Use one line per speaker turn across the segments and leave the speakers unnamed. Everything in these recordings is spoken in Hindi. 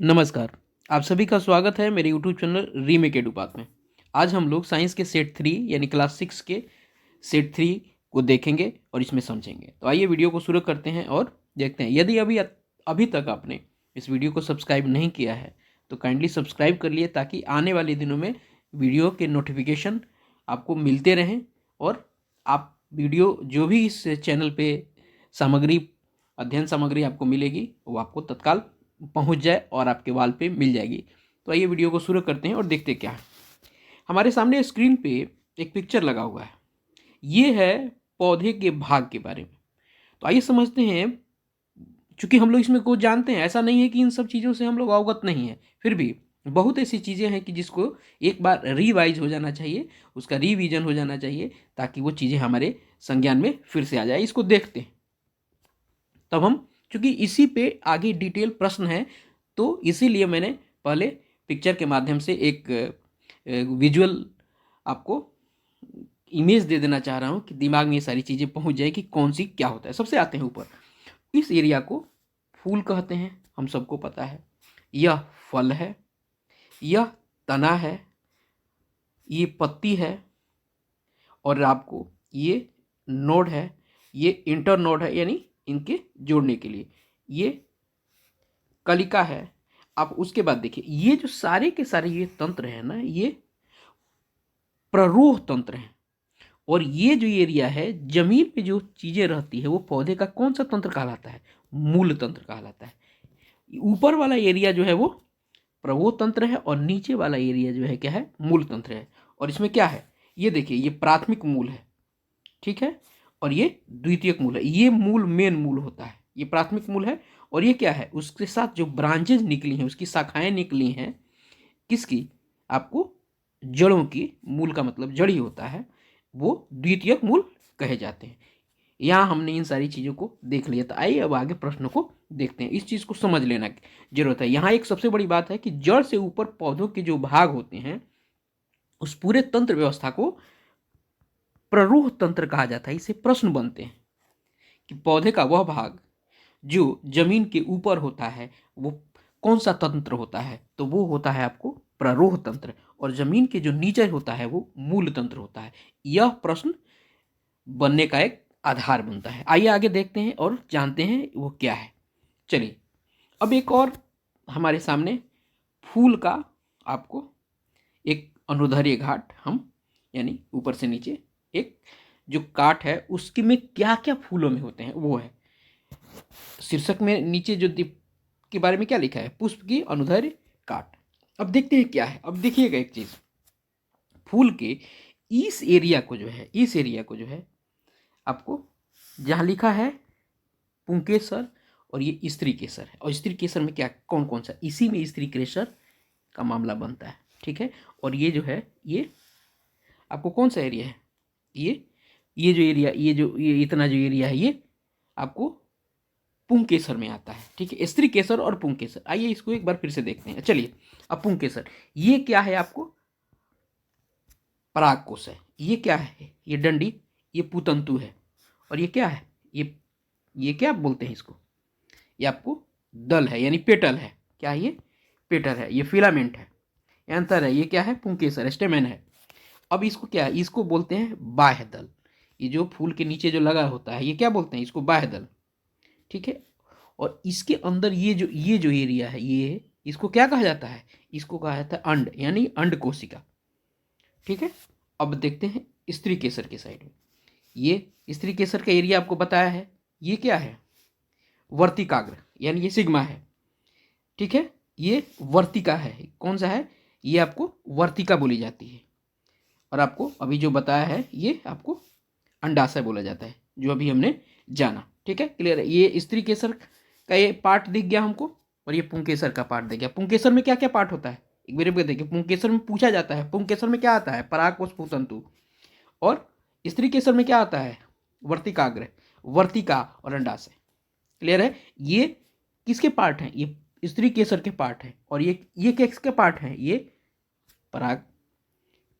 नमस्कार। आप सभी का स्वागत है मेरे यूट्यूब चैनल रीमेक एडुपात में। आज हम लोग साइंस के सेट 3 यानी क्लास 6 के सेट 3 को देखेंगे और इसमें समझेंगे। तो आइए वीडियो को शुरू करते हैं और देखते हैं। यदि अभी तक आपने इस वीडियो को सब्सक्राइब नहीं किया है तो काइंडली सब्सक्राइब कर लिए, ताकि आने वाले दिनों में वीडियो के नोटिफिकेशन आपको मिलते रहें और आप वीडियो जो भी इस चैनल पे सामग्री, अध्ययन सामग्री आपको मिलेगी, वो आपको तत्काल पहुंच जाए और आपके वाल पे मिल जाएगी। तो आइए वीडियो को शुरू करते हैं और देखते क्या है। हमारे सामने स्क्रीन पे एक पिक्चर लगा हुआ है। ये है पौधे के भाग के बारे में। तो आइए समझते हैं। चूंकि हम लोग इसमें कुछ जानते हैं, ऐसा नहीं है कि इन सब चीज़ों से हम लोग अवगत नहीं है, फिर भी बहुत ऐसी चीज़ें हैं कि जिसको एक बार रिवाइज हो जाना चाहिए, उसका रिवीजन हो जाना चाहिए, ताकि वो चीज़ें हमारे संज्ञान में फिर से आ जाए। इसको देखते हैं तब हम, चूंकि इसी पे आगे डिटेल प्रश्न है, तो इसीलिए मैंने पहले पिक्चर के माध्यम से एक विजुअल आपको इमेज दे देना चाह रहा हूँ कि दिमाग में ये सारी चीज़ें पहुँच जाए कि कौन सी क्या होता है। सबसे आते हैं ऊपर। इस एरिया को फूल कहते हैं, हम सबको पता है। यह फल है, यह तना है, ये पत्ती है, और आपको ये नोड है, ये इंटर नोड है, यानी इनके जोड़ने के लिए ये कलिका है। आप उसके बाद देखिए, ये जो सारे के सारे ये तंत्र है ना, ये प्ररोह तंत्र है। और ये जो एरिया है, जमीन पे जो चीजें रहती है, वो पौधे का कौन सा तंत्र कहलाता है? मूल तंत्र कहलाता है। ऊपर वाला एरिया जो है वो प्रवोह तंत्र है, और नीचे वाला एरिया जो है क्या है? मूल तंत्र है। और इसमें क्या है, ये देखिए, ये प्राथमिक मूल है, ठीक है, और ये द्वितीयक मूल है। ये मूल मेन मूल होता है, ये प्राथमिक मूल है। और ये क्या है, उसके साथ जो ब्रांचेज निकली हैं, उसकी शाखाएं निकली हैं, किसकी? आपको जड़ों की। मूल का मतलब जड़ ही होता है, वो द्वितीयक मूल कहे जाते हैं। यहाँ हमने इन सारी चीज़ों को देख लिया। तो आइए अब आगे प्रश्नों को देखते हैं। इस चीज़ को समझ लेना जरूरत है। यहाँ एक सबसे बड़ी बात है कि जड़ से ऊपर पौधों के जो भाग होते हैं, उस पूरे तंत्र व्यवस्था को प्ररूह तंत्र कहा जाता है। इसे प्रश्न बनते हैं कि पौधे का वह भाग जो जमीन के ऊपर होता है, वो कौन सा तंत्र होता है? तो वो होता है आपको प्ररोह तंत्र। और जमीन के जो नीचे होता है वो मूल तंत्र होता है। यह प्रश्न बनने का एक आधार बनता है। आइए आगे देखते हैं और जानते हैं वो क्या है। चलिए, अब एक और हमारे सामने फूल का आपको एक अनुदैर्ध्य घाट, हम यानी ऊपर से नीचे एक जो काट है, उसके में क्या क्या फूलों में होते हैं वो है। शीर्षक में नीचे जो दीप के बारे में क्या लिखा है? पुष्प की अनुदैर्ध्य काट। अब देखते हैं क्या है। अब देखिएगा एक चीज, फूल के इस एरिया को जो है, इस एरिया को जो है आपको जहाँ लिखा है पुंकेसर, और ये स्त्री केसर है। और स्त्री केसर में क्या, कौन कौन सा? इसी में स्त्री केसर का मामला बनता है, ठीक है। और ये जो है, ये आपको कौन सा एरिया है? ये जो एरिया, ये इतना जो एरिया है, ये आपको पुंकेसर में आता है, ठीक है। स्त्री केसर और पुंकेसर। आइए इसको एक बार फिर से देखते हैं। चलिए, अब पुंकेसर ये क्या है? आपको पराग कोश है। ये क्या है? ये डंडी, ये पुतंतु है। और ये क्या है? ये क्या बोलते हैं इसको? ये आपको दल है, यानी पेटल है। क्या है ये? पेटल है। ये फिलामेंट है। अंतर है। ये क्या है? पुंकेसर, स्टेमेन है। अब इसको क्या है? इसको बोलते हैं बाह्य दल। ये जो फूल के नीचे जो लगा होता है, ये क्या बोलते हैं? इसको बाह्य दल, ठीक है। और इसके अंदर ये जो एरिया है, ये इसको क्या कहा जाता है? इसको कहा जाता है अंड, यानी अंड कोशिका, ठीक है। अब देखते हैं स्त्री केसर के साइड में। ये स्त्री केसर का एरिया आपको बताया है। ये क्या है? वर्तिकाग्र, यानी ये सिग्मा है, ठीक है। ये वर्तिका है। कौन सा है? ये आपको वर्तिका बोली जाती है। और आपको अभी जो बताया है, ये आपको अंडाशय बोला जाता है, जो अभी हमने जाना, ठीक है। क्लियर है? ये स्त्री केसर का ये पार्ट दिख गया हमको, और ये पुंकेसर का पार्ट दिख गया। पुंकेसर में क्या क्या पार्ट होता है, एक बार देखिए। पुंकेसर में पूछा जाता है, पुंकेसर में क्या आता है? परागकोश, पुतंतु। और स्त्री केसर में क्या आता है? वर्तिकाग्र, वर्तिका और अंडाशय। क्लियर है? ये किसके पार्ट हैं? ये स्त्री केसर के पार्ट हैं। और ये किसके पार्ट हैं? ये पराग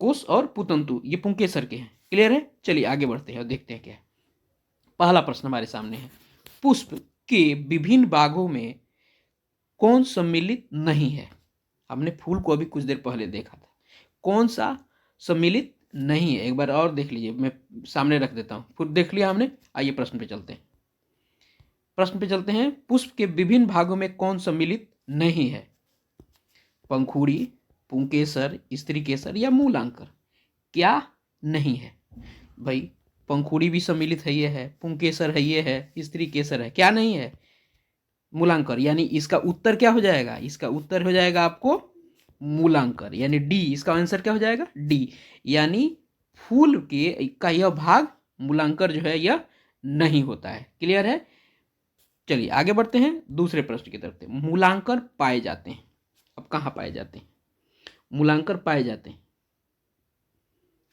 कोश और पुतंतु, ये पुंकेसर के हैं। क्लियर है? चलिए आगे बढ़ते हैं और देखते हैं क्या है। पहला प्रश्न हमारे सामने है, पुष्प के विभिन्न भागों में कौन सम्मिलित नहीं है? हमने फूल को अभी कुछ देर पहले देखा था। कौन सा सम्मिलित नहीं है? एक बार और देख लीजिए, मैं सामने रख देता हूँ। फिर देख लिया हमने। आइए प्रश्न पे चलते हैं। प्रश्न पे चलते हैं। पुष्प के विभिन्न भागों में कौन सम्मिलित नहीं है? पंखुड़ी, पुंकेसर, स्त्री केसर या मूलांकर? क्या नहीं है भाई? पंखुड़ी भी सम्मिलित है, ये है, पुंकेसर है, ये है, स्त्री केसर है, क्या नहीं है? मूलांकर। यानी इसका उत्तर क्या हो जाएगा? इसका उत्तर हो जाएगा आपको मूलांकर, यानी डी। इसका आंसर क्या हो जाएगा? डी। यानी फूल के का यह भाग मूलांकर जो है यह नहीं होता है। क्लियर है? चलिए आगे बढ़ते हैं दूसरे प्रश्न की तरफ। मूलांकर पाए जाते हैं, अब कहाँ पाए जाते हैं? मूलांकर पाए जाते हैं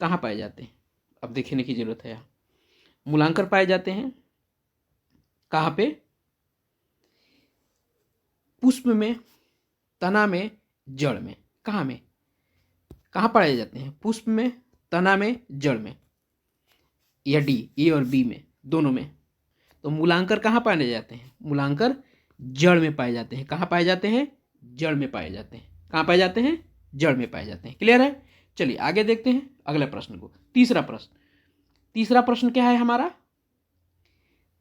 कहाँ पाए जाते हैं? अब देखने की जरूरत है। यहाँ मूलांकर पाए जाते हैं कहाँ पे? पुष्प में, तना में, जड़ में। कहाँ में? कहाँ पाए जाते हैं? पुष्प में, तना में, जड़ में, या डी, ए और बी में, दोनों में? तो मूलांकर कहाँ पाए जाते हैं? मूलांकर जड़ में पाए जाते हैं। कहाँ पाए जाते हैं? जड़ में पाए जाते हैं। कहाँ पाए जाते हैं? जड़ में पाए जाते हैं। क्लियर है? चलिए आगे देखते हैं अगले प्रश्न को। तीसरा प्रश्न। तीसरा प्रश्न क्या है हमारा?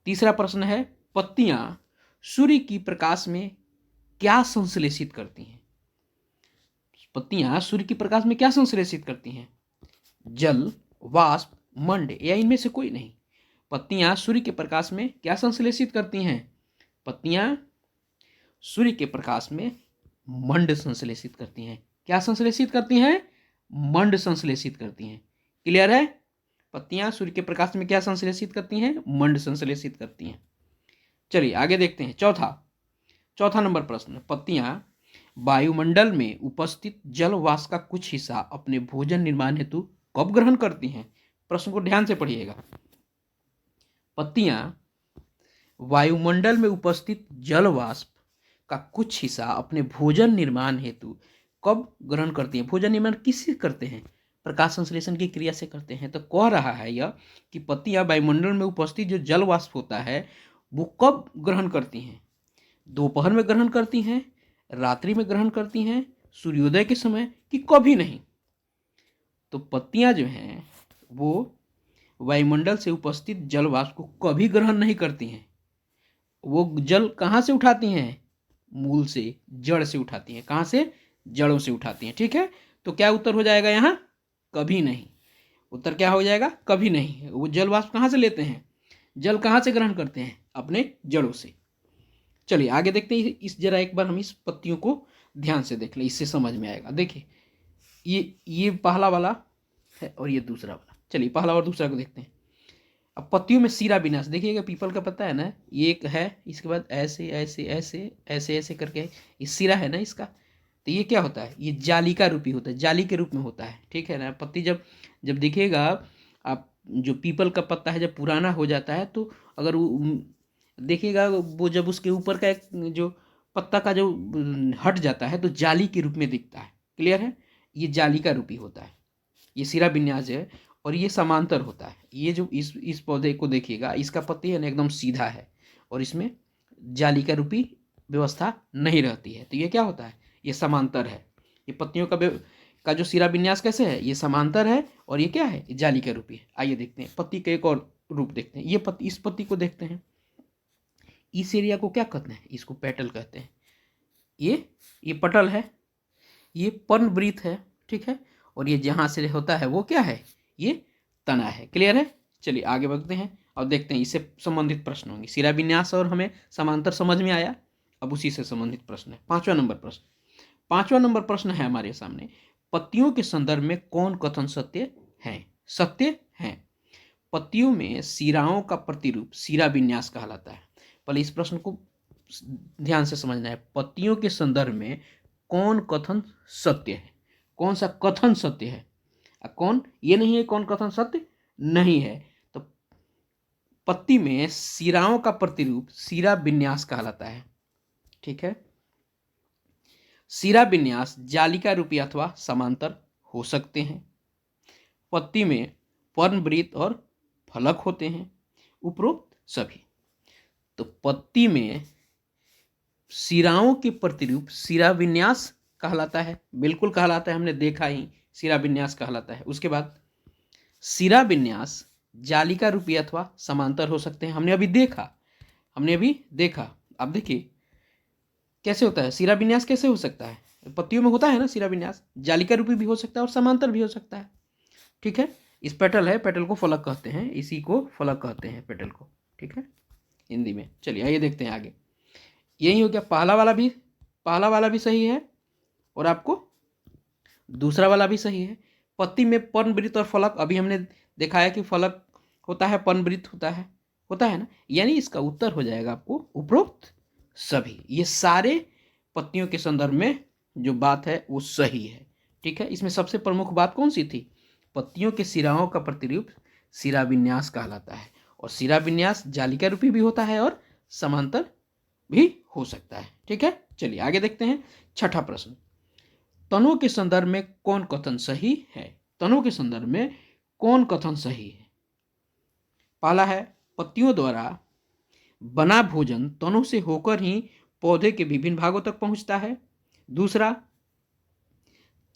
तीसरा प्रश्न है, पत्तियां सूर्य की प्रकाश में क्या संश्लेषित करती हैं? पत्तियां सूर्य की प्रकाश में क्या संश्लेषित करती हैं? जल, वाष्प, मंड या इनमें से कोई नहीं? पत्तियां सूर्य के प्रकाश में क्या संश्लेषित करती हैं? पत्तियां सूर्य के प्रकाश में मंड संश्लेषित करती हैं। क्या संश्लेषित करती हैं? मंड संश्लेषित करती हैं। क्लियर है? पत्तियां सूर्य के प्रकाश में क्या संश्लेषित करती हैं? मंड संश्लेषित करती हैं। चलिए आगे देखते हैं। चौथा नंबर प्रश्न। पत्तियां वायुमंडल में उपस्थित जल वाष्प का कुछ हिस्सा अपने भोजन निर्माण हेतु कब ग्रहण करती हैं? प्रश्न को ध्यान से पढ़िएगा। पत्तियां वायुमंडल में उपस्थित जल वाष्प का कुछ हिस्सा अपने भोजन निर्माण हेतु कब ग्रहण करती हैं? भोजन निर्माण किससे करते हैं? प्रकाश संश्लेषण की क्रिया से करते हैं। तो कह रहा है यह कि पत्तियां वायुमंडल में उपस्थित जो जल वाष्प होता है वो कब ग्रहण करती हैं? दोपहर में ग्रहण करती हैं, रात्रि में ग्रहण करती हैं, सूर्योदय के समय, कि कभी नहीं? तो पत्तियां जो हैं वो वायुमंडल से उपस्थित जल वाष्प को कभी ग्रहण नहीं करती हैं। वो जल कहाँ से उठाती हैं? मूल से, जड़ से उठाती हैं। कहाँ से? जड़ों से उठाती हैं। ठीक है? तो क्या उत्तर हो जाएगा यहाँ? कभी नहीं। उत्तर क्या हो जाएगा? कभी नहीं। वो जल वाष्प कहाँ से लेते हैं? जल कहाँ से ग्रहण करते हैं? अपने जड़ों से। चलिए आगे देखते हैं। इस जरा एक बार हम इस पत्तियों को ध्यान से देख लें, इससे समझ में आएगा। देखिए ये पहला वाला है और ये दूसरा वाला। चलिए पहला और दूसरा को देखते हैं। अब पत्तियों में सीरा विन्यास देखिएगा। पीपल का पत्ता है ना, ये एक है, इसके बाद ऐसे ऐसे ऐसे ऐसे ऐसे करके ये सीरा है ना इसका। तो ये क्या होता है? ये जालिका रूपी होता है, जाली के रूप में होता है। ठीक है ना? पत्ती जब जब देखिएगा आप, जो पीपल का पत्ता है जब पुराना हो जाता है तो अगर देखिएगा वो जब उसके ऊपर का एक जो पत्ता का जो हट जाता है तो जाली के रूप में दिखता है। क्लियर है? ये जाली का रूपी होता है, ये सिरा विन्यास है। और ये समांतर होता है। ये जो इस पौधे को देखिएगा, इसका पत्ती है ना एकदम सीधा है और इसमें जाली का रूपी व्यवस्था नहीं रहती है। तो ये क्या होता है? ये समांतर है। ये पत्तियों का जो सिरा विन्यास कैसे है? ये समांतर है और ये क्या है? ये जाली का रूपी है। आइए देखते हैं पत्ती का एक और रूप देखते हैं। ये पत्ती, इस पत्ती को देखते हैं। इस एरिया को क्या कहते हैं? इसको पेटल कहते हैं। ये पटल है, ये पर्णवृत्त है। ठीक है? और ये जहाँ से होता है वो क्या है? ये तना है। क्लियर है? चलिए आगे बढ़ते हैं और देखते हैं इससे संबंधित प्रश्न होंगे। सिरा विन्यास और हमें समांतर समझ में आया। अब उसी से संबंधित प्रश्न है पांचवा नंबर प्रश्न। पांचवा नंबर प्रश्न है हमारे सामने, पत्तियों के संदर्भ में कौन कथन सत्य है? सत्य है। पत्तियों में सिराओं का प्रतिरूप सिरा विन्यास कहलाता है। पहले इस प्रश्न को ध्यान से समझना है। पत्तियों के संदर्भ में कौन कथन सत्य है? कौन सा कथन सत्य है? कौन, ये नहीं है कौन कथन सत्य नहीं है। तो पत्ती में सिराओं का प्रतिरूप सिरा विन्यास कहलाता है। ठीक है? सिरा विन्यास जालिका रूपी अथवा समांतर हो सकते हैं। पत्ती में पर्णवृत्त और फलक होते हैं। उपरोक्त सभी। तो पत्ती में सिराओं के प्रतिरूप सिरा विन्यास कहलाता है, बिल्कुल कहलाता है, हमने देखा ही, सिरा विन्यास कहलाता है। उसके बाद सिरा विन्यास जालिका रूपी अथवा समांतर हो सकते हैं, हमने अभी देखा। अब देखिए कैसे होता है सिरा विन्यास, कैसे हो सकता है, पत्तियों में होता है ना सिरा विन्यास, जालिका रूपी भी हो सकता है और समांतर भी हो सकता है। ठीक है, इस पेटल है, पेटल को फलक कहते हैं, इसी को फलक कहते हैं पेटल को। ठीक है हिंदी में। चलिए आइए देखते हैं आगे। यही हो गया, पहला वाला भी सही है और आपको दूसरा वाला भी सही है। पत्ती में पर्णवृत्त और फलक अभी हमने देखा है कि फलक होता है, पर्णवृत्त होता है ना, यानी इसका उत्तर हो जाएगा आपको उपरोक्त सभी। ये सारे पत्तियों के संदर्भ में जो बात है वो सही है। ठीक है, इसमें सबसे प्रमुख बात कौन सी थी, पत्तियों के सिराओं का प्रतिरूप सिरा विन्यास कहलाता है, और सिरा विन्यास जालिका रूपी भी होता है और समांतर भी हो सकता है। ठीक है, चलिए आगे देखते हैं। छठा प्रश्न, तनों के संदर्भ में कौन कथन सही है, तनों के संदर्भ में कौन कथन सही है। पहला है, पत्तियों द्वारा बना भोजन तनों से होकर ही पौधे के विभिन्न भागों तक पहुंचता है। दूसरा,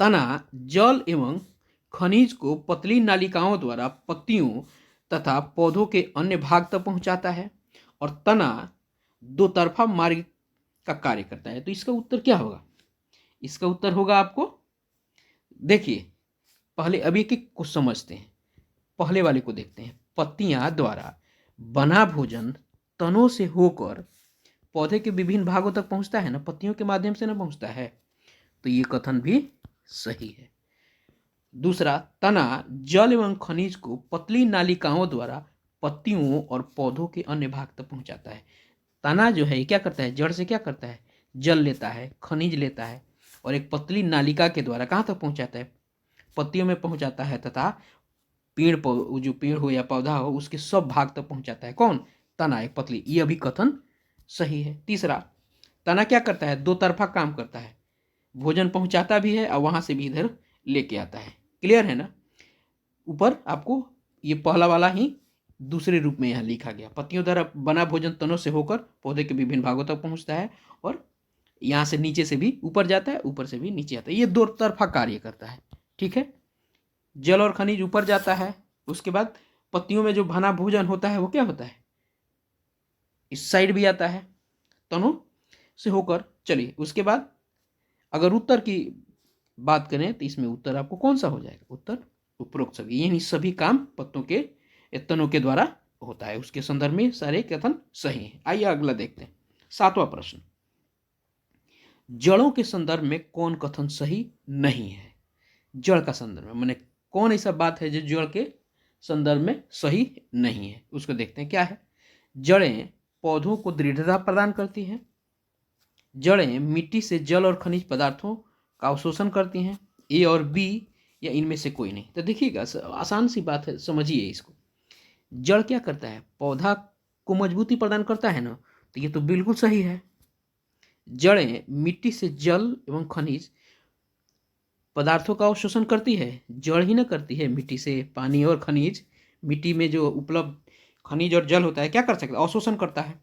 तना जल एवं खनिज को पतली नालिकाओं द्वारा पत्तियों तथा पौधों के अन्य भाग तक पहुंचाता है, और तना दो तरफा मार्ग का कार्य करता है। तो इसका उत्तर क्या होगा, इसका उत्तर होगा आपको, देखिए पहले अभी के को समझते हैं, पहले वाले को देखते हैं। पत्तियां द्वारा बना भोजन तनों से होकर पौधे के विभिन्न भागों तक पहुंचता है ना, पत्तियों के माध्यम से ना पहुंचता है, तो ये कथन भी सही है। दूसरा, तना जल एवं खनिज को पतली नालिकाओं द्वारा पत्तियों और पौधों के अन्य भाग तक पहुंचाता है। तना जो है ये क्या करता है, जड़ से क्या करता है, जल लेता है, खनिज लेता है, और एक पतली नालिका के द्वारा कहाँ तक पहुंचाता है, पत्तियों में पहुंचाता है, तथा जो पेड़ हो या पौधा हो उसके सब भाग तक पहुंचाता है। कौन, तना, एक पतली, ये अभी कथन सही है। तीसरा, तना क्या करता है, दो तरफा काम करता है, भोजन पहुंचाता भी है और वहां से भी इधर लेके आता है। क्लियर है ना, ऊपर आपको ये पहला वाला ही दूसरे रूप में यहाँ लिखा गया, पत्तियों द्वारा बना भोजन तनों से होकर पौधे के विभिन्न भागों तक पहुंचता है, और यहाँ से नीचे से भी ऊपर जाता है, ऊपर से भी नीचे आता है, ये दो तरफा कार्य करता है। ठीक है, जल और खनिज ऊपर जाता है, उसके बाद पत्तियों में जो बना भोजन होता है वो क्या होता है, इस साइड भी आता है तनों से होकर। चलिए उसके बाद अगर उत्तर की बात करें तो इसमें उत्तर आपको कौन सा हो जाएगा, उत्तर उपरोक्त सभी, यानी सभी काम पत्तों के तनों के द्वारा होता है, उसके संदर्भ में सारे कथन सही हैं। आइए अगला देखते हैं, सातवां प्रश्न, जड़ों के संदर्भ में कौन कथन सही नहीं है। जड़ का संदर्भ में माने कौन ऐसा बात है जो जड़ के संदर्भ में सही नहीं है, उसको देखते हैं क्या है। जड़ें पौधों को दृढ़ता प्रदान करती हैं, जड़ें मिट्टी से जल और खनिज पदार्थों का अवशोषण करती हैं, ए और बी या इनमें से कोई नहीं। तो देखिएगा आसान सी बात है, समझिए इसको। जड़ क्या करता है, पौधा को मजबूती प्रदान करता है ना, तो ये तो बिल्कुल सही है। जड़ें मिट्टी से जल एवं खनिज पदार्थों का अवशोषण करती है, जड़ ही ना करती है, मिट्टी से पानी और खनिज, मिट्टी में जो उपलब्ध खनिज और जल होता है क्या कर सकता है, अवशोषण करता है।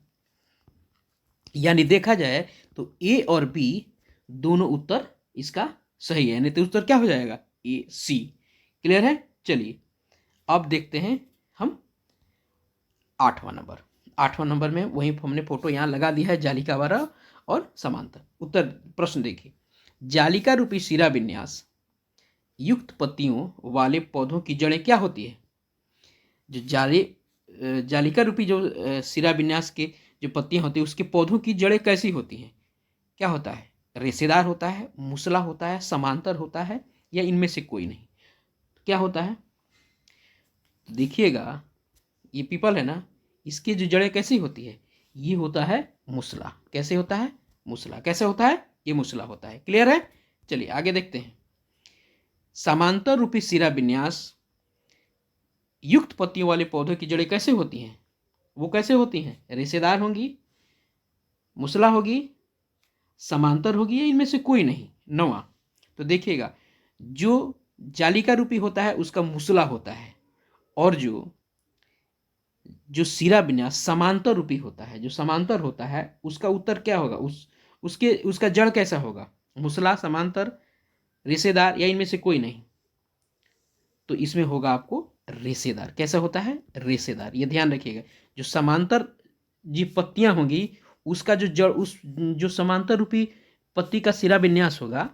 यानी देखा जाए तो ए और बी दोनों उत्तर इसका सही है, नहीं तो उत्तर क्या हो जाएगा, ए सी। क्लियर है, चलिए अब देखते हैं हम आठवां नंबर में वही हमने फोटो यहाँ लगा दिया है, जालिका वाला और समांतर। उत्तर प्रश्न देखिए, जालिका रूपी सिरा विन्यास युक्त पत्तियों वाले पौधों की जड़ें क्या होती है। जो जालिका रूपी जो सिरा विन्यास के जो पत्तियां होती है उसके पौधों की जड़ें कैसी होती हैं, क्या होता है, रेशेदार होता है, मूसला होता है, समांतर होता है, या इनमें से कोई नहीं। क्या होता है, देखिएगा ये पीपल है ना, इसकी जो जड़ें कैसी होती है, ये होता है मूसला। कैसे होता है, मूसला। कैसे होता है, ये मूसला होता है। क्लियर है, चलिए आगे देखते हैं। समांतर रूपी सिरा विन्यास युक्त पत्तियों वाले पौधों की जड़ें कैसे होती हैं, वो कैसे होती हैं, रेशेदार होंगी, मूसला होगी, समांतर होगी, या इनमें से कोई नहीं। नवा, तो देखिएगा जो जालिका रूपी होता है उसका मूसला होता है, और जो सिरा विन्यास समांतर रूपी होता है, जो समांतर होता है उसका उत्तर क्या होगा, उसका जड़ कैसा होगा? मुसला, समांतर, रेशेदार या इनमें से कोई नहीं? तो इसमें होगा आपको रेशेदार। कैसा होता है? रेशेदार। ये ध्यान रखिएगा। जो समांतर जी पत्तियां होंगी, उसका जो जड़, उस जो समांतर रूपी पत्ती का शिरा विन्यास होगा,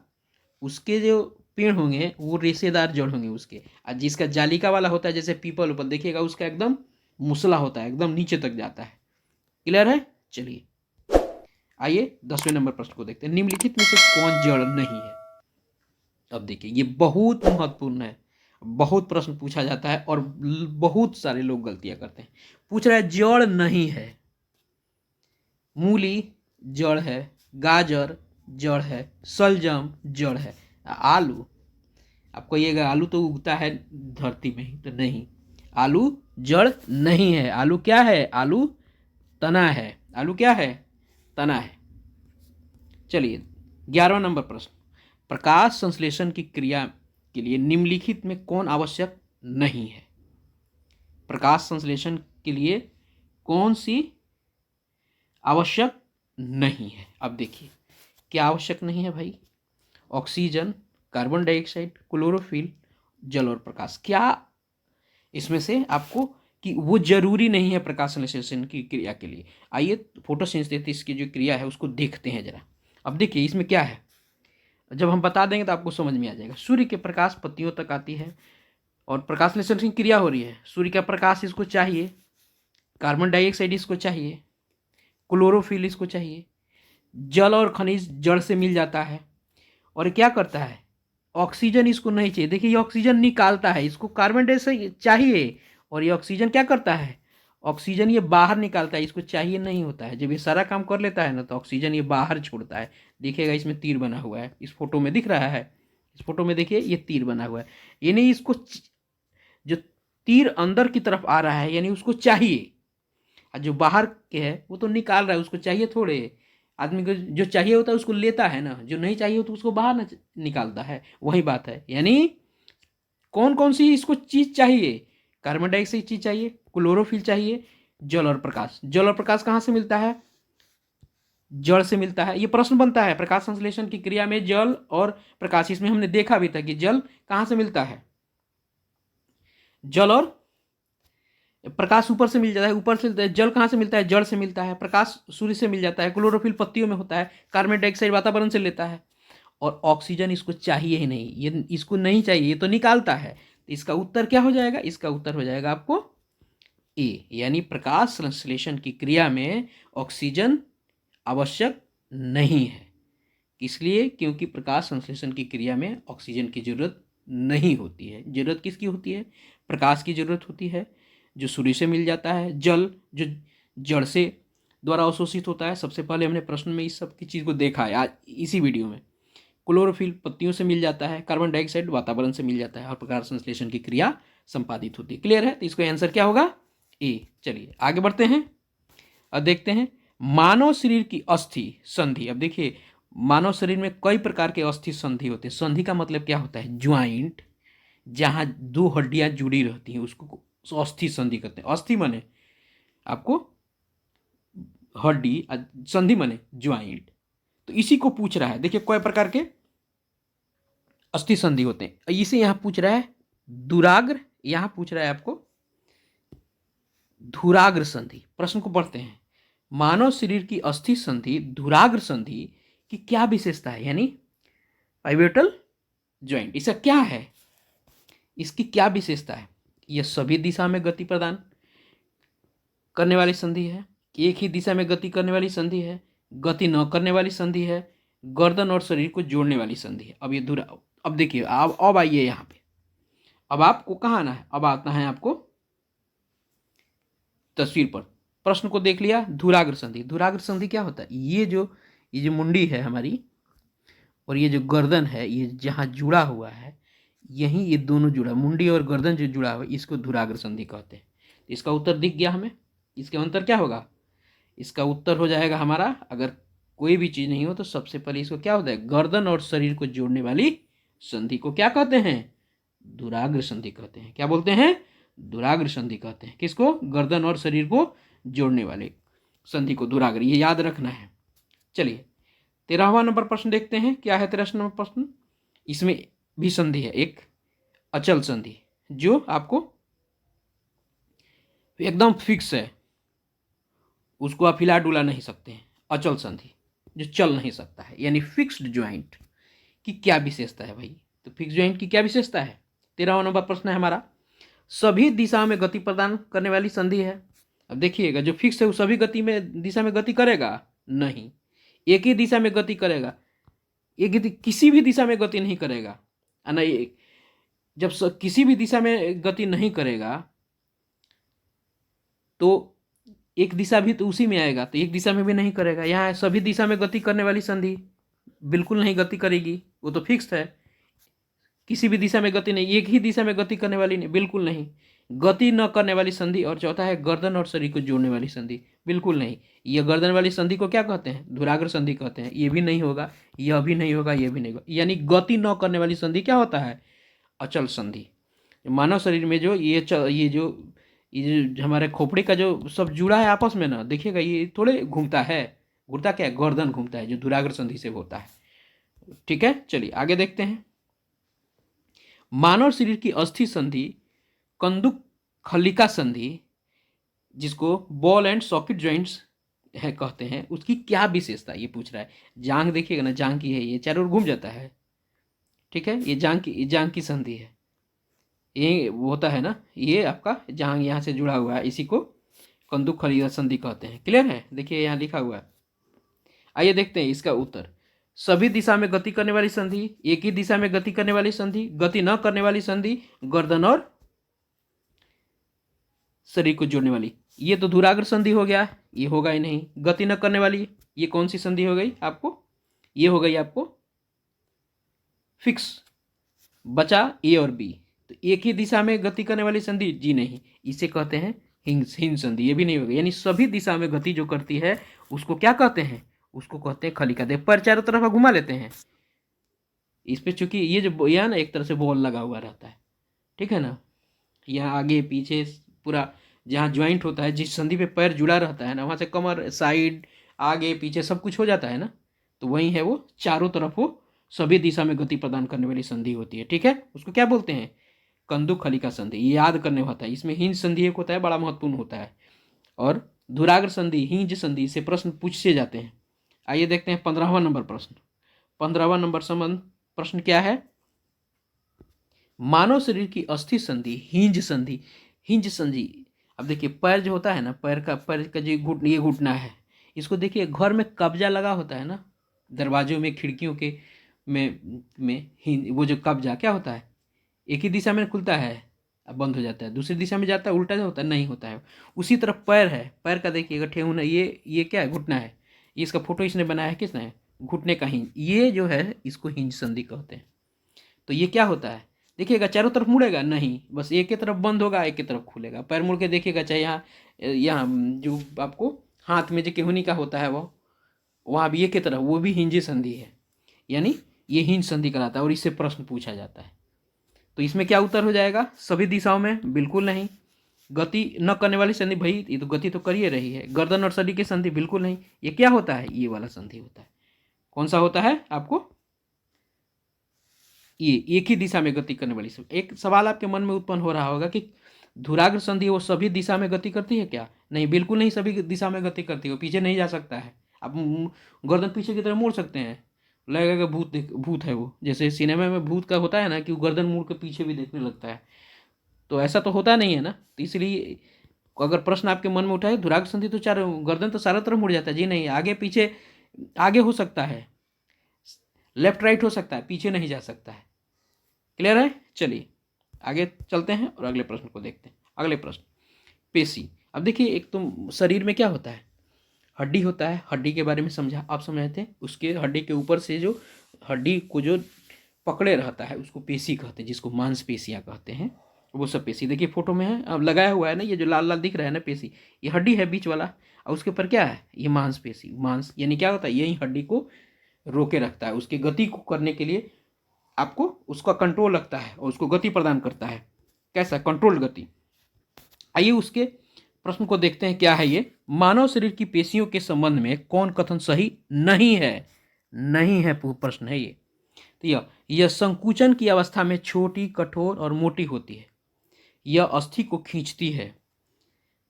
उसके जो पेड़ होंगे वो रेशेदार जड़ होंगे उसके। और जिसका जालिका वाला होता है, जैसे पीपल ऊपर देखिएगा, उसका एकदम मुसला होता है, एकदम नीचे तक जाता है। क्लियर है? चलिए आइए 10वें नंबर प्रश्न को देखते हैं। निम्नलिखित में से कौन जड़ नहीं है? अब देखिए, ये बहुत महत्वपूर्ण है। बहुत प्रश्न पूछा जाता है और बहुत सारे लोग गलतियां करते हैं। पूछ रहा है जड़ नहीं है। मूली जड़ है, गाजर जड़ है, शलजम जड़ है, आलू, आपको ये आलू तो उगता है धरती में ही, तो नहीं, आलू जड़ नहीं है। आलू क्या है? आलू तना है। आलू क्या है? तना है। चलिए 11वां नंबर प्रश्न। प्रकाश संश्लेषण की क्रिया के लिए निम्नलिखित में कौन आवश्यक नहीं है? प्रकाश संश्लेषण के लिए कौन सी आवश्यक नहीं है? अब देखिए क्या आवश्यक नहीं है भाई? ऑक्सीजन, कार्बन डाइऑक्साइड, क्लोरोफिल, जल और प्रकाश। क्या इसमें से आपको कि वो जरूरी नहीं है प्रकाश संश्लेषण की क्रिया के लिए? आइए फोटोसिंथेसिस की जो क्रिया है उसको देखते हैं जरा। अब देखिए इसमें क्या है, जब हम बता देंगे तो आपको समझ में आ जाएगा। सूर्य के प्रकाश पत्तियों तक आती है और प्रकाश संश्लेषण की क्रिया हो रही है। सूर्य का प्रकाश इसको चाहिए, कार्बन डाइऑक्साइड इसको चाहिए, क्लोरोफिल इसको चाहिए, जल और खनिज जड़ से मिल जाता है। और क्या करता है? ऑक्सीजन इसको नहीं चाहिए। देखिए ये ऑक्सीजन निकालता है, इसको कार्बन डाइऑक्साइड चाहिए और ये ऑक्सीजन क्या करता है? ऑक्सीजन ये बाहर निकालता है, इसको चाहिए नहीं होता है। जब ये सारा काम कर लेता है ना तो ऑक्सीजन ये बाहर छोड़ता है। देखिएगा इसमें तीर बना हुआ है, इस फोटो में दिख रहा है। इस फोटो में देखिए ये तीर बना हुआ है, यानी इसको जो तीर अंदर की तरफ आ रहा है यानी उसको चाहिए, और जो बाहर के है वो तो निकाल रहा है, उसको चाहिए थोड़े। आदमी को जो चाहिए होता है उसको लेता है ना, जो नहीं चाहिए तो उसको बाहर निकालता है। वही बात है। यानी कौन कौन सी इसको चीज चाहिए? कार्बन डाइऑक्साइड चीज चाहिए, क्लोरोफिल चाहिए, जल और प्रकाश। जल और प्रकाश कहाँ से मिलता है? जल से मिलता है। ये प्रश्न बनता है प्रकाश संश्लेषण की क्रिया में जल और प्रकाश। इसमें हमने देखा भी था कि जल कहाँ से मिलता है? जल और प्रकाश ऊपर से मिल जाता है, ऊपर से मिलता है। जल कहाँ से मिलता है? जड़ से मिलता है। प्रकाश सूर्य से मिल जाता है, क्लोरोफिल पत्तियों में होता है, कार्बन डाइऑक्साइड वातावरण से लेता है, और ऑक्सीजन इसको चाहिए ही नहीं। ये इसको नहीं चाहिए, ये तो निकालता है। तो इसका उत्तर क्या हो जाएगा? इसका उत्तर हो जाएगा आपको ए, यानी प्रकाश संश्लेषण की क्रिया में ऑक्सीजन आवश्यक नहीं है। इसलिए क्योंकि प्रकाश संश्लेषण की क्रिया में ऑक्सीजन की जरूरत नहीं होती है। जरूरत किसकी होती है? प्रकाश की जरूरत होती है, जो सूर्य से मिल जाता है। जल जो जड़ से द्वारा अवशोषित होता है। सबसे पहले हमने प्रश्न में इस सब की चीज़ को देखा है आज इसी वीडियो में। क्लोरोफिल पत्तियों से मिल जाता है, कार्बन डाइऑक्साइड वातावरण से मिल जाता है, और प्रकाश संश्लेषण की क्रिया संपादित होती है। क्लियर है? तो इसका आंसर क्या होगा? ए। चलिए आगे बढ़ते हैं और देखते हैं मानव शरीर की अस्थि संधि। अब देखिए मानव शरीर में कई प्रकार के अस्थि संधि होते हैं। संधि का मतलब क्या होता है? ज्वाइंट, जहाँ दो हड्डियां जुड़ी रहती हैं उसको अस्थि संधि कहते हैं। अस्थि माने आपको हड्डी, संधि माने ज्वाइंट। तो इसी को पूछ रहा है। देखिए कई प्रकार के अस्थि संधि होते हैं। इसे यहां पूछ रहा है दुराग्र, यहां पूछ रहा है आपको धुराग्र संधि। प्रश्न को पढ़ते हैं। मानव शरीर की अस्थि संधि धुराग्र संधि की क्या विशेषता है? यानी पाइवेटल ज्वाइंट, इसका क्या है? इसकी क्या विशेषता है? यह सभी दिशा में गति प्रदान करने वाली संधि है, एक ही दिशा में गति करने वाली संधि है, गति न करने वाली संधि है, गर्दन और शरीर को जोड़ने वाली संधि है। अब ये धुरा, अब देखिए अब आइए यहाँ पे। अब आपको कहाँ आना है? अब आता है आपको तस्वीर पर। प्रश्न को देख लिया। धुराग्र संधि। धुराग्र संधि क्या होता है? ये जो मुंडी है हमारी और ये जो गर्दन है, ये जहाँ जुड़ा हुआ है, यहीं ये दोनों जुड़ा, मुंडी और गर्दन जो जुड़ा हुआ है, इसको धुराग्र संधि कहते हैं। इसका उत्तर दिख गया हमें। इसका उत्तर क्या होगा? इसका उत्तर हो जाएगा हमारा, अगर कोई भी चीज़ नहीं हो तो सबसे पहले इसको क्या होता है? गर्दन और शरीर को जोड़ने वाली संधि को क्या कहते हैं? धुराग्र संधि कहते हैं। क्या बोलते हैं? धुराग्र संधि कहते हैं। किसको? गर्दन और शरीर को जोड़ने वाले संधि को धुराग्र, ये याद रखना है। चलिए 13वां नंबर प्रश्न देखते हैं, क्या है 13 नंबर प्रश्न। इसमें भी संधि है, एक अचल संधि जो आपको एकदम फिक्स है, उसको आप हिला डुला नहीं सकते हैं। अचल संधि जो चल नहीं सकता है, यानी फिक्स्ड ज्वाइंट की क्या विशेषता है भाई। तो फिक्स ज्वाइंट की क्या विशेषता है, 13वां नंबर प्रश्न है हमारा। सभी दिशा में गति प्रदान करने वाली संधि है। अब देखिएगा, जो फिक्स है वो सभी गति में दिशा में गति करेगा नहीं, एक ही दिशा में गति करेगा, किसी भी दिशा में गति नहीं करेगा। नहीं, जब किसी भी दिशा में गति नहीं करेगा तो एक दिशा भी तो उसी में आएगा, तो एक दिशा में भी नहीं करेगा। यहाँ सभी दिशा में गति करने वाली संधि बिल्कुल नहीं गति करेगी, वो तो फिक्स है। किसी भी दिशा में गति नहीं, एक ही दिशा में गति करने वाली नहीं, बिल्कुल नहीं। गति न करने वाली संधि, और चौथा है गर्दन और शरीर को जोड़ने वाली संधि, बिल्कुल नहीं। यह गर्दन वाली संधि को क्या कहते हैं, धुराग्र संधि कहते हैं। ये भी नहीं होगा, यह भी नहीं होगा, यह भी नहीं होगा। यानी गति न करने वाली संधि क्या होता है, अचल संधि। मानव शरीर में जो ये जो हमारे खोपड़ी का जो सब जुड़ा है आपस में ना, देखिएगा ये थोड़े घूमता है, घूमता क्या है, गर्दन घूमता है, जो धुराग्र संधि से होता है। ठीक है, चलिए आगे देखते हैं। मानव शरीर की अस्थि संधि कंदुक खलिका संधि, जिसको बॉल एंड सॉकेट जॉइंट्स है कहते हैं, उसकी क्या विशेषता, ये पूछ रहा है। जांग देखिएगा ना, जांग की है, ये चारों ओर घूम जाता है। ठीक है, ये जांग की संधि है। ये होता है ना, ये आपका जांग यहाँ से जुड़ा हुआ है, इसी को कंदुक खलिका संधि कहते हैं। क्लियर है, देखिए यहाँ लिखा हुआ है। आइए देखते हैं इसका उत्तर। सभी दिशा में गति करने वाली संधि, एक ही दिशा में गति करने वाली संधि, गति न करने वाली संधि, गर्दन और शरीर को जोड़ने वाली। ये तो धुराग्र संधि हो गया, ये होगा ही नहीं। गति न करने वाली, ये कौन सी संधि हो गई आपको, ये हो गई आपको फिक्स। बचा ए और बी। तो एक ही दिशा में गति करने वाली संधि, जी नहीं, इसे कहते हैं हिंज संधि, ये भी नहीं होगा। यानी सभी दिशा में गति जो करती है उसको क्या कहते हैं, उसको कहते हैं खलिका। देख पर चारों तरफ घुमा लेते हैं इस पे, चूंकि ये जो यह ना एक तरह से बॉल लगा हुआ रहता है, ठीक है ना। यहाँ आगे पीछे पूरा जहाँ ज्वाइंट होता है, जिस संधि पे पैर जुड़ा रहता है ना, वहाँ से कमर, साइड, आगे पीछे सब कुछ हो जाता है ना, तो वही है वो चारों तरफ वो सभी दिशा में गति प्रदान करने वाली संधि होती है। ठीक है, उसको क्या बोलते हैं, कंदुक खलिका संधि। ये याद करने होता है। इसमें हिंज संधि एक होता है, बड़ा महत्वपूर्ण होता है, और धुराग्र संधि, हिंज संधि से प्रश्न पूछे जाते हैं। आइए देखते हैं 15वां नंबर प्रश्न। 15वां नंबर संबंध प्रश्न क्या है, मानव शरीर की अस्थि संधि हिंज संधि। हिंज संधि, अब देखिए पैर जो होता है ना, पैर का जो ये घुटना है, इसको देखिए घर में कब्जा लगा होता है ना, दरवाजों में, खिड़कियों के में हिंज, वो जो कब्जा क्या होता है, एक ही दिशा में खुलता है, अब बंद हो जाता है, दूसरी दिशा में जाता है, उल्टा जो होता है नहीं होता है। उसी तरफ पैर है, पैर का देखिएगा ठेहुना, ये क्या है, घुटना है। ये इसका फोटो इसने बनाया है, किसने, घुटने का हिंज, ये जो है इसको हिंज संधि कहते हैं। तो ये क्या होता है, देखिएगा चारों तरफ मुड़ेगा नहीं, बस एक की तरफ बंद होगा, एक की तरफ खुलेगा। पैर मुड़ के देखिएगा, चाहे यहाँ यहाँ जो आपको हाथ में जो केहुनी का होता है वो, वहाँ भी एक की तरफ, वो भी हिंज संधि है। यानी ये हिंज संधि कराता है, और इससे प्रश्न पूछा जाता है। तो इसमें क्या उत्तर हो जाएगा, सभी दिशाओं में, बिल्कुल नहीं। गति न करने वाली संधि, भाई ये तो गति तो कर ही रही है। गर्दन और शरीर की संधि, बिल्कुल नहीं। ये क्या होता है, ये वाला संधि होता है। कौन सा होता है आपको, ये एक ही दिशा में गति करने वाली संधि। एक सवाल आपके मन में उत्पन्न हो रहा होगा कि धुराग्र संधि वो सभी दिशा में गति करती है क्या, नहीं, बिल्कुल नहीं सभी दिशा में गति करती है, पीछे नहीं जा सकता है। आप गर्दन पीछे की तरफ मोड़ सकते हैं, लगेगा भूत है वो, जैसे सिनेमा में भूत का होता है ना कि वो गर्दन मोड़ के पीछे भी देखने लगता है, तो ऐसा तो होता नहीं है ना। तो इसलिए अगर प्रश्न आपके मन में उठा है धुराग्र संधि तो चारों, गर्दन तो सारा तरफ मुड़ जाता है, जी नहीं, आगे पीछे, आगे हो सकता है, लेफ्ट राइट हो सकता है, पीछे नहीं जा सकता है। क्लियर है, चलिए आगे चलते हैं और अगले प्रश्न को देखते हैं। अगले प्रश्न, पेशी। अब देखिए, एक तो शरीर में क्या होता है, हड्डी होता है, हड्डी के बारे में समझा, आप समझे थे। उसके हड्डी के ऊपर से जो हड्डी को जो पकड़े रहता है उसको पेशी कहते हैं, जिसको मांसपेशियां कहते हैं, वो सब पेशी। देखिए फोटो में है, अब लगाया हुआ है ना, ये जो लाल लाल दिख रहा है ना पेशी, ये हड्डी है बीच वाला, और उसके ऊपर क्या है, ये मांसपेशी। मांस यानी क्या होता है, यही हड्डी को रोके रखता है, उसकी गति को करने के लिए आपको उसका कंट्रोल रखता है और उसको गति प्रदान करता है। कैसा, कंट्रोल्ड गति। आइए उसके प्रश्न को देखते हैं, क्या है ये, मानव शरीर की पेशियों के संबंध में कौन कथन सही नहीं है। नहीं है प्रश्न है ये। तो यह संकुचन की अवस्था में छोटी, कठोर और मोटी होती है। यह अस्थि को खींचती है।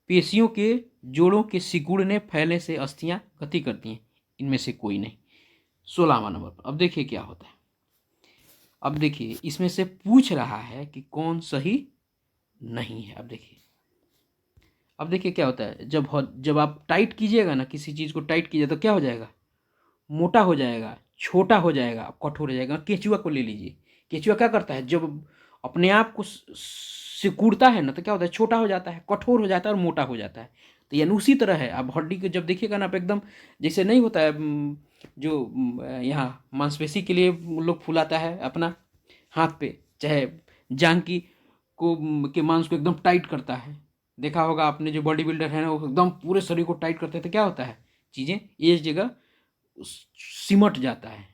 पेशियों के जोड़ों के सिकुड़ने फैलने से अस्थियां गति करती हैं। इनमें से कोई नहीं। 16वां नंबर पर अब देखिए क्या होता है। अब देखिए इसमें से पूछ रहा है कि कौन सही नहीं है। अब देखिए क्या होता है, जब आप टाइट कीजिएगा ना, किसी चीज़ को टाइट कीजिए तो क्या हो जाएगा, मोटा हो जाएगा, छोटा हो जाएगा, कठोर हो जाएगा। केचुआ को ले लीजिए। केचुआ क्या करता है, जब अपने आप को सिकुड़ता है ना तो क्या होता है, छोटा हो जाता है, कठोर हो जाता है और मोटा हो जाता है। तो यानी उसी तरह है। अब हड्डी को जब देखिएगा ना आप एकदम जैसे नहीं होता है, जो यहाँ मांसपेशी के लिए लोग फुलाता है अपना हाथ पे, चाहे जांग की को के मांस को एकदम टाइट करता है। देखा होगा आपने, जो बॉडी बिल्डर है ना वो एकदम पूरे शरीर को टाइट करते हैं तो क्या होता है, चीज़ें एक जगह सिमट जाता है,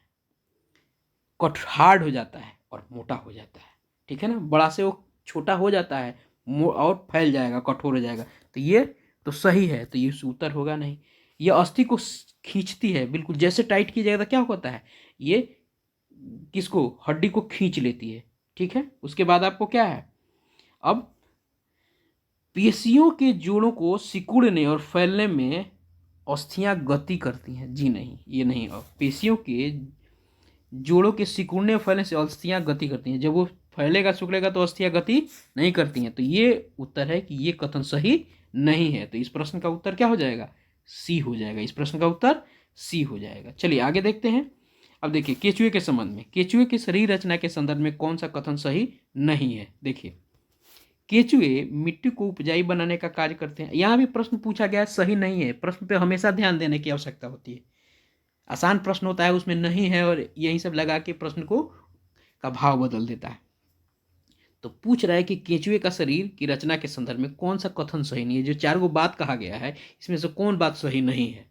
कट हार्ड हो जाता है और मोटा हो जाता है। ठीक है ना, बड़ा से वो छोटा हो जाता है और फैल जाएगा, कठोर हो जाएगा। तो ये तो सही है, तो ये उत्तर होगा नहीं। ये अस्थि को खींचती है, बिल्कुल जैसे टाइट की जाएगा तो क्या होता है, ये किसको, हड्डी को खींच लेती है। ठीक है, उसके बाद आपको क्या है, अब पेशियों के जोड़ों को सिकुड़ने और फैलने में अस्थियां गति करती हैं। जी नहीं, ये नहीं। और पेशियों के जोड़ों के सिकुड़ने और फैलने से अस्थियां गति करती हैं। जब वो फैलेगा सिकुड़ेगा तो अस्थियां गति नहीं करती हैं। तो ये उत्तर है कि ये कथन सही नहीं है। तो इस प्रश्न का उत्तर क्या हो जाएगा, सी हो जाएगा। इस प्रश्न का उत्तर सी हो जाएगा। चलिए आगे देखते हैं। अब देखिए केचुए के संबंध में, केचुए की शरीर रचना के संदर्भ में कौन सा कथन सही नहीं है। देखिए केचुए मिट्टी को उपजाऊ बनाने का कार्य करते हैं। यहाँ भी प्रश्न पूछा गया है, सही नहीं है। प्रश्न पे हमेशा ध्यान देने की आवश्यकता होती है। आसान प्रश्न होता है उसमें नहीं है और यही सब लगा के प्रश्न को का भाव बदल देता है। तो पूछ रहा है कि केंचुए का शरीर की रचना के संदर्भ में कौन सा कथन सही नहीं है। जो 4 गो बात कहा गया है इसमें से कौन बात सही नहीं है।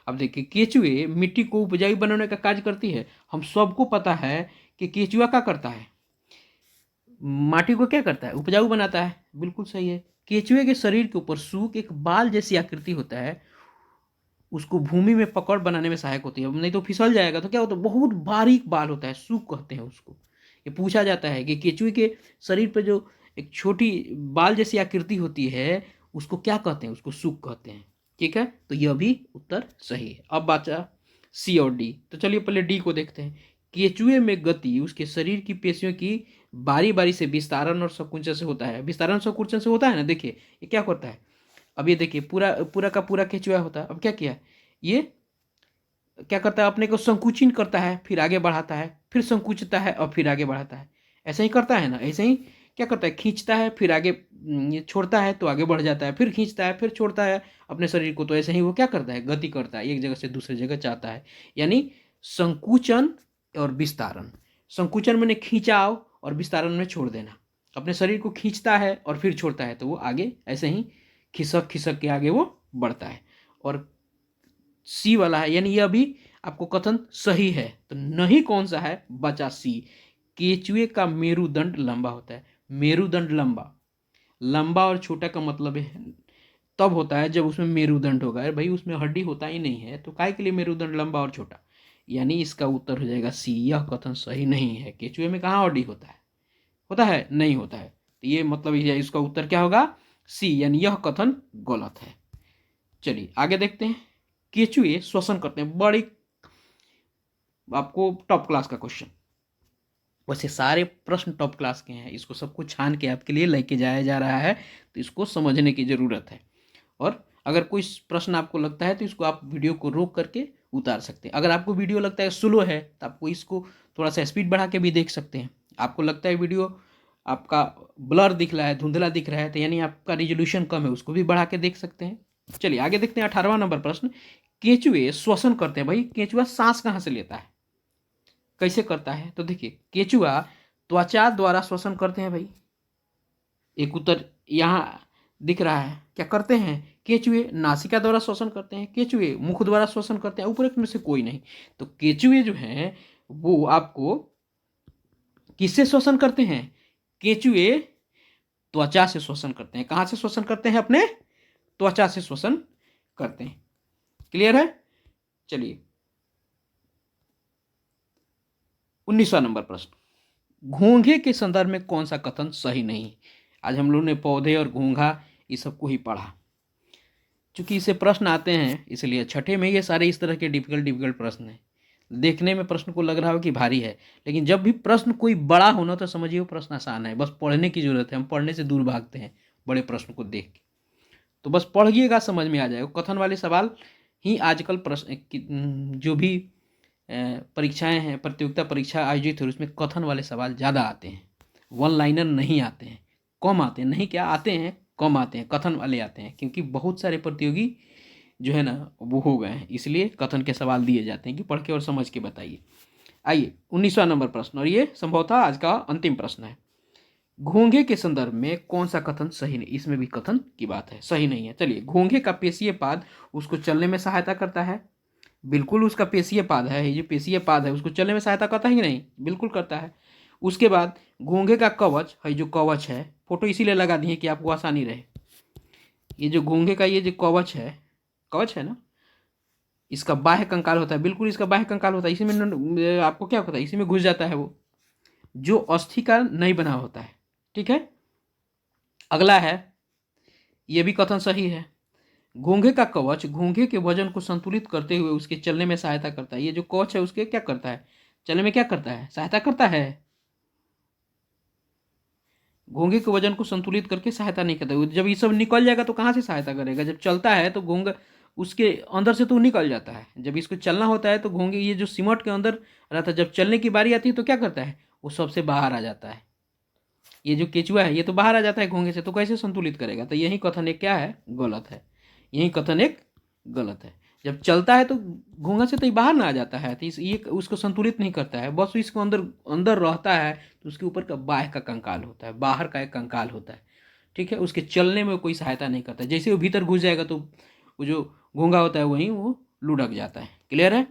अब देखिए केंचुए मिट्टी को उपजाऊ बनाने का कार्य करती है। हम सबको पता है कि केंचुआ क्या करता है, माटी को क्या करता है, उपजाऊ बनाता है। बिल्कुल सही है। केंचुए के शरीर के ऊपर सूख एक बाल जैसी आकृति होता है, उसको भूमि में पकड़ बनाने में सहायक होती है। नहीं तो फिसल जाएगा। तो क्या होता है, बहुत बारीक बाल होता है, सूख कहते हैं उसको। ये पूछा जाता है कि केंचुए के शरीर पर जो एक छोटी बाल जैसी आकृति होती है उसको क्या कहते हैं, उसको सूख कहते हैं। ठीक है, तो यह भी उत्तर सही है। अब बचा सी और डी। तो चलिए पहले डी को देखते हैं। केंचुए में गति उसके शरीर की पेशियों की बारी बारी से विस्तारण और संकुचन से होता है। विस्तारण संकुचन से होता है ना। देखिए ये क्या करता है, अब ये देखिए पूरा पूरा का पूरा केंचुआ होता है। अब क्या किया, ये क्या करता है, अपने को संकुचित करता है, फिर आगे बढ़ाता है, फिर संकुचता है और फिर आगे बढ़ाता है। ऐसा ही करता है ना। ऐसे ही क्या करता है, खींचता है फिर आगे ये छोड़ता है तो आगे बढ़ जाता है, फिर खींचता है फिर छोड़ता है अपने शरीर को। तो ऐसे ही वो क्या करता है, गति करता है, एक जगह से दूसरी जगह जाता है। यानी संकुचन और विस्तारण। संकुचन मैंने खींचाव और विस्तारण में छोड़ देना। अपने शरीर को खींचता है और फिर छोड़ता है तो वो आगे ऐसे ही खिसक खिसक के आगे वो बढ़ता है। और सी वाला है, यानी यह भी आपको कथन सही है। तो नहीं कौन सा है, बचा सी। केचुए का मेरुदंड लंबा होता है। मेरुदंड लंबा, लंबा और छोटा का मतलब है तब होता है जब उसमें मेरुदंड होगा। अरे भाई उसमें हड्डी होता ही नहीं है तो काय के लिए मेरुदंड लंबा और छोटा। यानी इसका उत्तर हो जाएगा सी। यह कथन सही नहीं है। केचुए में कहाँ हड्डी होता है, होता है नहीं होता है। तो ये मतलब इसका उत्तर क्या होगा, सी। यानी यह कथन गलत है। चलिए आगे देखते हैं। केचुए श्वसन करते हैं। बड़ी आपको टॉप क्लास का क्वेश्चन। वैसे सारे प्रश्न टॉप क्लास के हैं, इसको सबको छान के आपके लिए लेके जाया जा रहा है तो इसको समझने की ज़रूरत है। और अगर कोई प्रश्न आपको लगता है तो इसको आप वीडियो को रोक करके उतार सकते हैं। अगर आपको वीडियो लगता है स्लो है तो आपको इसको थोड़ा सा स्पीड बढ़ा के भी देख सकते हैं। आपको लगता है वीडियो आपका ब्लर दिख रहा है, धुंधला दिख रहा है, तो यानी आपका रिजोल्यूशन कम है, उसको भी बढ़ा के देख सकते हैं। चलिए आगे देखते हैं 18वां नंबर प्रश्न। केंचुए श्वसन करते हैं। भाई केंचुआ सांस कहाँ से लेता है, कैसे करता है। तो देखिए केंचुआ त्वचा द्वारा श्वसन करते हैं। भाई एक उत्तर यहाँ दिख रहा है। क्या करते हैं, केंचुए नासिका द्वारा श्वसन करते हैं, केंचुए मुख द्वारा श्वसन करते हैं। ऊपर में से कोई नहीं। तो केंचुए जो हैं वो आपको किससे श्वसन करते हैं, केंचुए त्वचा से श्वसन करते हैं। कहाँ से श्वसन करते हैं, अपने त्वचा से श्वसन करते हैं। क्लियर है। चलिए 19वां नंबर प्रश्न, घोंघे के संदर्भ में कौन सा कथन सही नहीं। आज हम लोग ने पौधे और घोंघा इस सबको ही पढ़ा। चूंकि इससे प्रश्न आते हैं इसलिए छठे में ये सारे इस तरह के डिफिकल्ट प्रश्न हैं। देखने में प्रश्न को लग रहा हो कि भारी है, लेकिन जब भी प्रश्न कोई बड़ा होना तो समझिए वो प्रश्न आसान है, बस पढ़ने की जरूरत है। हम पढ़ने से दूर भागते हैं बड़े प्रश्न को देख के। तो बस पढ़िएगा, समझ में आ जाएगा। कथन वाले सवाल ही आजकल प्रश्न जो भी परीक्षाएं हैं, प्रतियोगिता परीक्षा आयोजित है, उसमें कथन वाले सवाल ज़्यादा आते हैं, वन लाइनर नहीं आते हैं, कम आते हैं। नहीं क्या आते हैं, कम आते हैं, कथन वाले आते हैं, क्योंकि बहुत सारे प्रतियोगी जो है ना वो हो गए हैं, इसलिए कथन के सवाल दिए जाते हैं कि पढ़ के और समझ के बताइए। आइए 19वां नंबर प्रश्न, और ये संभवतः आज का अंतिम प्रश्न है। घोंघे के संदर्भ में कौन सा कथन सही नहीं। इसमें भी कथन की बात है, सही नहीं है। चलिए, घोंघे का पेशीय पाद उसको चलने में सहायता करता है। बिल्कुल उसका पेशीय पाद है, ये जो पेशीय पाद है उसको चलने में सहायता करता है कि नहीं, बिल्कुल करता है। उसके बाद घोंघे का कवच है, जो कवच है, फोटो इसीलिए लगा दिए कि आपको आसानी रहे। ये जो घोंघे का ये जो कवच है ना, इसका बाह्य कंकाल होता है, बिल्कुल इसका बाह्य कंकाल होता है। इसी में आपको क्या होता है, इसी में घुस जाता है वो, जो अस्थि का नहीं बना होता है। ठीक है, अगला है, ये भी कथन सही है। घोंघे का कवच घोंघे के वजन को संतुलित करते हुए उसके चलने में सहायता करता है। ये जो कवच है उसके क्या करता है, चलने में क्या करता है, सहायता करता है। घोंघे के वजन को संतुलित करके सहायता नहीं करता। जब ये सब निकल जाएगा तो कहाँ से सहायता करेगा, जब चलता है तो घोंघा उसके अंदर से तो निकल जाता है। जब इसको चलना होता है तो घोंघे ये जो सिमट के अंदर रहता है, जब चलने की बारी आती है तो क्या करता है, वो सबसे बाहर आ जाता है। ये जो केचुआ है ये तो बाहर आ जाता है घोंघे से, तो कैसे संतुलित करेगा। तो यही कथन एक क्या है, गलत है। यही कथन एक गलत है। जब चलता है तो घोंघा से तो ये बाहर ना आ जाता है, तो ये उसको संतुलित नहीं करता है, बस इसको अंदर अंदर रहता है। तो उसके ऊपर का बाह्य का कंकाल होता है, बाहर का एक कंकाल होता है। ठीक है, उसके चलने में कोई सहायता नहीं करता। जैसे वो भीतर घुस जाएगा तो वो जो घोंघा होता है वहीं वो लुढ़क जाता है। क्लियर है।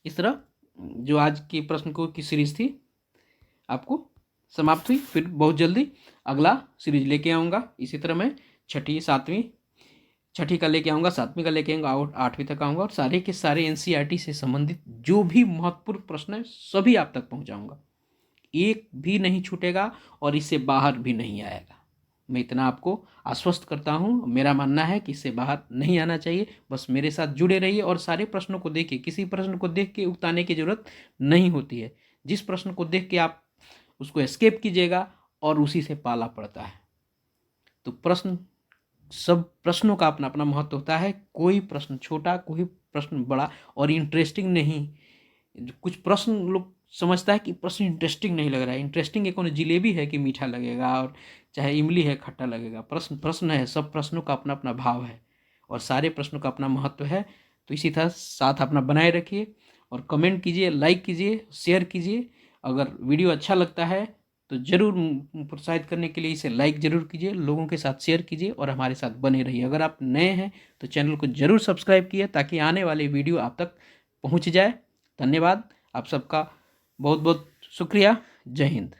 इस तरह जो आज की प्रश्न को की सीरीज थी आपको समाप्त हुई। फिर बहुत जल्दी अगला सीरीज लेके आऊँगा। इसी तरह मैं छठी का लेके आऊँगा, 7वीं का लेके आऊँगा और 8वीं तक आऊँगा, और सारे के सारे एनसीईआरटी से संबंधित जो भी महत्वपूर्ण प्रश्न है सभी आप तक पहुँचाऊँगा। एक भी नहीं छूटेगा और इससे बाहर भी नहीं आएगा। मैं इतना आपको आश्वस्त करता हूँ। मेरा मानना है कि इससे बाहर नहीं आना चाहिए। बस मेरे साथ जुड़े रहिए और सारे प्रश्नों को देखिए। किसी प्रश्न को देख के उगताने की जरूरत नहीं होती है। जिस प्रश्न को देख के आप उसको एस्केप कीजिएगा और उसी से पाला पड़ता है। तो सब प्रश्नों का अपना अपना महत्व होता है। कोई प्रश्न छोटा, कोई प्रश्न बड़ा और इंटरेस्टिंग नहीं। कुछ प्रश्न लोग समझता है कि प्रश्न इंटरेस्टिंग नहीं लग रहा है। इंटरेस्टिंग एक कौन जिलेबी है कि मीठा लगेगा, और चाहे इमली है खट्टा लगेगा। प्रश्न प्रश्न है, सब प्रश्नों का अपना अपना भाव है और सारे प्रश्नों का अपना महत्व है। तो इसी तरह साथ अपना बनाए रखिए और कमेंट कीजिए, लाइक कीजिए, शेयर कीजिए। अगर वीडियो अच्छा लगता है तो ज़रूर प्रोत्साहित करने के लिए इसे लाइक ज़रूर कीजिए, लोगों के साथ शेयर कीजिए और हमारे साथ बने रहिए। अगर आप नए हैं तो चैनल को ज़रूर सब्सक्राइब कीजिए ताकि आने वाले वीडियो आप तक पहुंच जाए। धन्यवाद, आप सबका बहुत बहुत शुक्रिया। जय हिंद।